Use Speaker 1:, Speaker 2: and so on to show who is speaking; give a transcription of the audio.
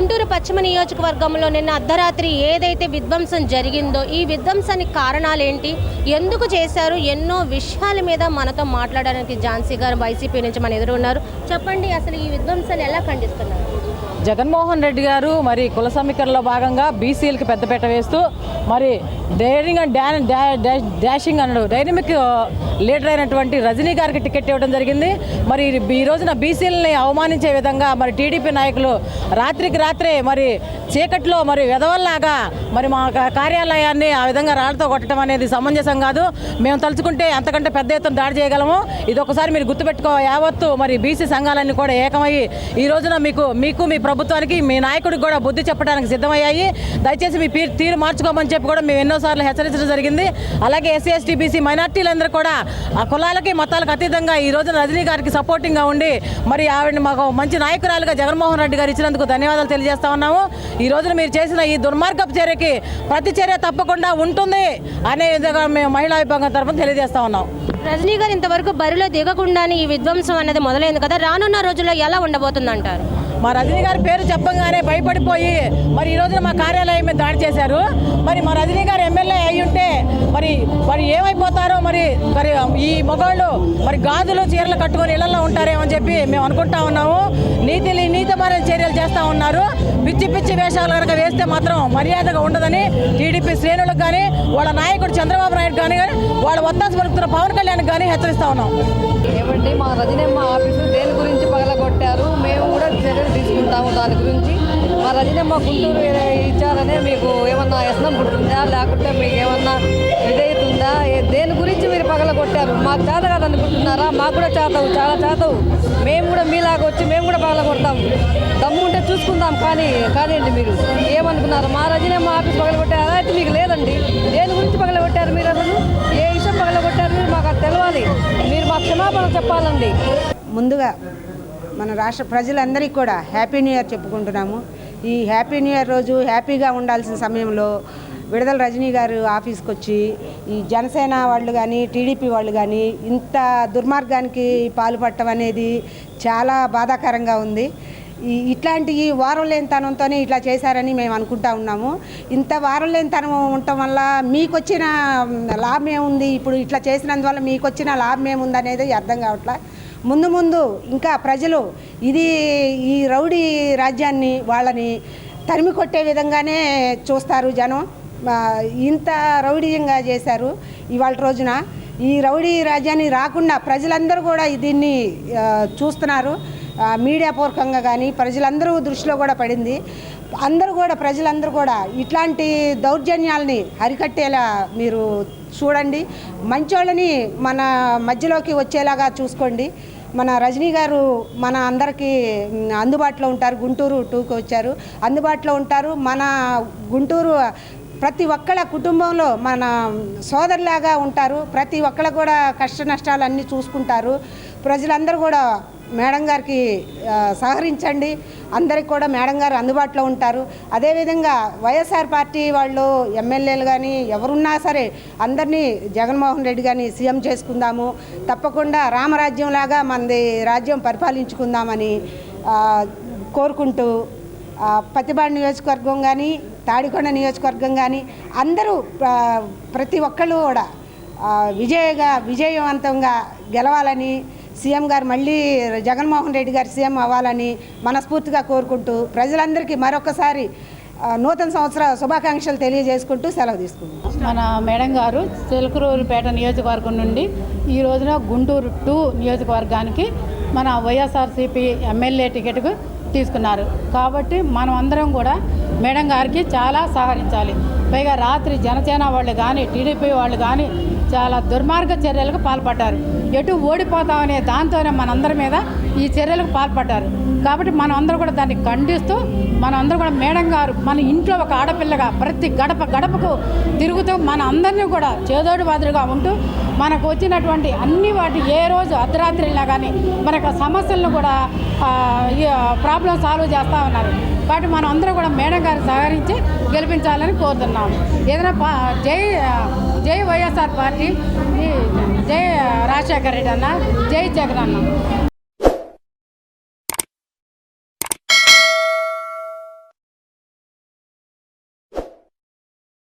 Speaker 1: గుంటూరు పశ్చిమ నియోజకవర్గంలో నిన్న అర్ధరాత్రి ఏదైతే విధ్వంసం జరిగిందో ఈ విధ్వంసానికి కారణాలేంటి, ఎందుకు చేశారు, ఎన్నో విషయాల మీద మనతో మాట్లాడడానికి ఝాన్సీ గారు వైసీపీ నుంచి మన ఎదురు ఉన్నారు. చెప్పండి, అసలు ఈ విధ్వంసాలు ఎలా ఖండిస్తున్నారు?
Speaker 2: జగన్మోహన్ రెడ్డి గారు మరి కుల సమీకరణలో భాగంగా బీసీలకి పెద్దపీట వేస్తూ మరి డైరింగ్ అండ్ డాషింగ్ అన్నాడు డైనమిక్ లీడర్ అయినటువంటి రజనీ గారికి టికెట్ ఇవ్వడం జరిగింది. మరి ఈ రోజున బీసీలని అవమానించే విధంగా మరి టీడీపీ నాయకులు రాత్రికి రాత్రే మరి చీకట్లో మరి వెదవల్లాగా మరి మా కార్యాలయాన్ని ఆ విధంగా రాళ్లతో కొట్టడం అనేది సమంజసం కాదు. మేము తలుచుకుంటే అంతకంటే పెద్ద ఎత్తున దాడి చేయగలము. ఇది ఒకసారి మీరు గుర్తుపెట్టుకో. యావత్తు మరి బీసీ సంఘాలన్నీ కూడా ఏకమయ్యి ఈ రోజున మీకు మీ ప్రభుత్వానికి మీ నాయకుడికి కూడా బుద్ధి చెప్పడానికి సిద్ధమయ్యాయి. దయచేసి మీ తీరు మార్చుకోమని చెప్పి కూడా మేము ఎన్నోసార్లు హెచ్చరించడం జరిగింది. అలాగే ఎస్సీ ఎస్టీ బీసీ మైనార్టీలందరూ కూడా ఆ కులాలకి మతాలకు అతీతంగా ఈ రోజున రజనీ గారికి సపోర్టింగ్గా ఉండి మరి ఆవిడని మాకు మంచి నాయకురాలుగా జగన్మోహన్ రెడ్డి గారు ఇచ్చినందుకు ధన్యవాదాలు తెలియజేస్తా ఉన్నాము. ఈ రోజున మీరు చేసిన ఈ దుర్మార్గపు చర్యకి ప్రతి చర్య తప్పకుండా ఉంటుంది అనే విధంగా మేము మహిళా విభాగం తరఫున తెలియజేస్తా ఉన్నాం.
Speaker 1: రజనీ గారు ఇంతవరకు బరిలో దిగకుండానే ఈ విధ్వంసం అనేది మొదలైంది కదా, రానున్న రోజుల్లో ఎలా ఉండబోతుందంటారు?
Speaker 2: మా రజనీ గారి పేరు చెప్పంగానే భయపడిపోయి మరి ఈ రోజున మా కార్యాలయం మీద దాడి చేశారు. మరి మా రజనీ గారు ఎమ్మెల్యే అయి ఉంటే మరి ఏమైపోతారో మరి ఈ మగవాళ్ళు మరి గాజులు చీరలు కట్టుకొని ఇళ్లలో ఉంటారేమో అని చెప్పి మేము అనుకుంటా ఉన్నాము. నీతిపరమైన చర్యలు చేస్తూ ఉన్నారు. పిచ్చి వేషాలు కనుక వేస్తే మాత్రం మర్యాదగా ఉండదని టీడీపీ శ్రేణులకు కానీ వాళ్ళ నాయకుడు చంద్రబాబు నాయుడు కానీ వాళ్ళ ఒత్తాసు పలుకుతున్న పవన్ కళ్యాణ్ కానీ హెచ్చరిస్తా ఉన్నాం.
Speaker 3: ఏమండి, మా రజనమ్మ ఆఫీసు దేని గురించి పగలగొట్టారు, మేము కూడా చర్యలు తీసుకుంటాము దాని గురించి. మా రజనమ్మ గుంటూరు ఇచ్చారనే మీకు ఏమన్నా వ్యసనం పుట్టిందా, లేకుంటే మీకు ఏమన్నా ఇదవుతుందా? దేని గురించి మీరు పగలగొట్టారు? మాకు చేత కాదు అనుకుంటున్నారా? మాకు కూడా చేతవు, చాలా చేతవు. మేము కూడా మీలాగా వచ్చి మేము కూడా పగలగొడతాం. దమ్ముంటే చూసుకుందాం. కానివ్వండి, మీరు ఏమనుకున్నారు? మా రజనమ్మ ఆఫీస్ పగలగొట్టారు అదైతే మీకు లేదండి. దేని గురించి పగలగొట్టారు మీరు? అసలు ఏ విషయం పగలగొట్టారు మీరు మాకు అది తెలవాలి. మీరు మాకు క్షమాపణ చెప్పాలండి.
Speaker 4: ముందుగా మన రాష్ట్ర ప్రజలందరికీ కూడా హ్యాపీ న్యూ ఇయర్ చెప్పుకుంటున్నాము. ఈ హ్యాపీ న్యూ ఇయర్ రోజు హ్యాపీగా ఉండాల్సిన సమయంలో విడుదల రజనీ గారు ఆఫీస్కి వచ్చి ఈ జనసేన వాళ్ళు కానీ టీడీపీ వాళ్ళు కానీ ఇంత దుర్మార్గానికి పాల్పడటం అనేది చాలా బాధాకరంగా ఉంది. ఇట్లాంటి ఈ వారం లేనితనంతోనే ఇట్లా చేశారని మేము అనుకుంటా ఉన్నాము. ఇంత వారం లేనితనం ఉండటం వల్ల మీకు వచ్చిన లాభం ఏముంది? ఇప్పుడు ఇట్లా చేసినందువల్ల మీకు వచ్చిన లాభం ఏముంది అనేది అర్థం కావట్లే. ముందు ఇంకా ప్రజలు ఈ రౌడీ రాజ్యాన్ని వాళ్ళని తరిమి కొట్టే విధంగానే చూస్తారు జనం. ఇంత రౌడీయంగా చేశారు ఇవాళ రోజున. ఈ రౌడీ రాజ్యాన్ని రాకుండా ప్రజలందరూ కూడా దీన్ని చూస్తున్నారు. మీడియా పూర్వకంగా కానీ ప్రజలందరూ దృష్టిలో కూడా పడింది. ప్రజలందరూ కూడా ఇట్లాంటి దౌర్జన్యాలని అరికట్టేలా మీరు చూడండి. మంచోళ్ళని మన మధ్యలోకి వచ్చేలాగా చూసుకోండి. మన రజనీ గారు మన అందరికీ అందుబాటులో ఉంటారు. గుంటూరు 2కి వచ్చారు, అందుబాటులో ఉంటారు. మన గుంటూరు ప్రతి ఒక్కళ్ళ కుటుంబంలో మన సోదరులాగా ఉంటారు. ప్రతి ఒక్కళ్ళ కూడా కష్ట నష్టాలు అన్నీ చూసుకుంటారు. ప్రజలందరూ కూడా మేడం గారికి సహకరించండి. అందరికి కూడా మేడం గారు అందుబాటులో ఉంటారు. అదేవిధంగా వైఎస్ఆర్ పార్టీ వాళ్ళు ఎమ్మెల్యేలు కానీ ఎవరున్నా సరే అందరినీ జగన్మోహన్ రెడ్డి గారిని సీఎం చేసుకుందాము, తప్పకుండా రామరాజ్యంలాగా మనది రాజ్యం పరిపాలించుకుందామని కోరుకుంటూ పత్తిపాడు నియోజకవర్గం కానీ తాడికొండ నియోజకవర్గం కానీ అందరూ ప్రతి ఒక్కళ్ళు కూడా విజయవంతంగా గెలవాలని, సీఎం గారు మళ్ళీ జగన్మోహన్ రెడ్డి గారు సీఎం అవ్వాలని మనస్ఫూర్తిగా కోరుకుంటూ ప్రజలందరికీ మరొకసారి నూతన సంవత్సర శుభాకాంక్షలు తెలియజేసుకుంటూ సెలవు తీసుకుంటాం.
Speaker 5: మన మేడం గారు చిలకలూరుపేట నియోజకవర్గం నుండి ఈ రోజున గుంటూరు 2 నియోజకవర్గానికి మన వైఎస్ఆర్సీపీ ఎమ్మెల్యే టికెట్కు తీసుకున్నారు. కాబట్టి మనం అందరం కూడా మేడం గారికి చాలా సహకరించాలి. పైగా రాత్రి జనసేన వాళ్ళు కానీ టీడీపీ వాళ్ళు కానీ చాలా దుర్మార్గ చర్యలకు పాల్పడ్డారు. ఎటు ఓడిపోతామనే దాంతోనే మనందరి మీద ఈ చర్యలకు పాల్పడ్డారు. కాబట్టి మనం అందరూ కూడా దాన్ని ఖండిస్తూ మనందరూ కూడా మేడం గారు మన ఇంట్లో ఒక ఆడపిల్లగా ప్రతి గడపకు తిరుగుతూ మన అందరినీ కూడా చేదోడు బాదుడుగా ఉంటూ మనకు వచ్చినటువంటి అన్ని వాటి ఏ రోజు అర్ధరాత్రి వెళ్ళినా కానీ మనకు సమస్యలను కూడా ప్రాబ్లం సాల్వ్ చేస్తూ ఉన్నారు. కాబట్టి మనం అందరూ కూడా మేడం గారు సహకరించి గెలిపించాలని కోరుతున్నాము. ఏదైనా జై వైఎస్ఆర్ పార్టీ, జై రాజశేఖర రెడ్డి అన్న, జై జగన్ అన్న.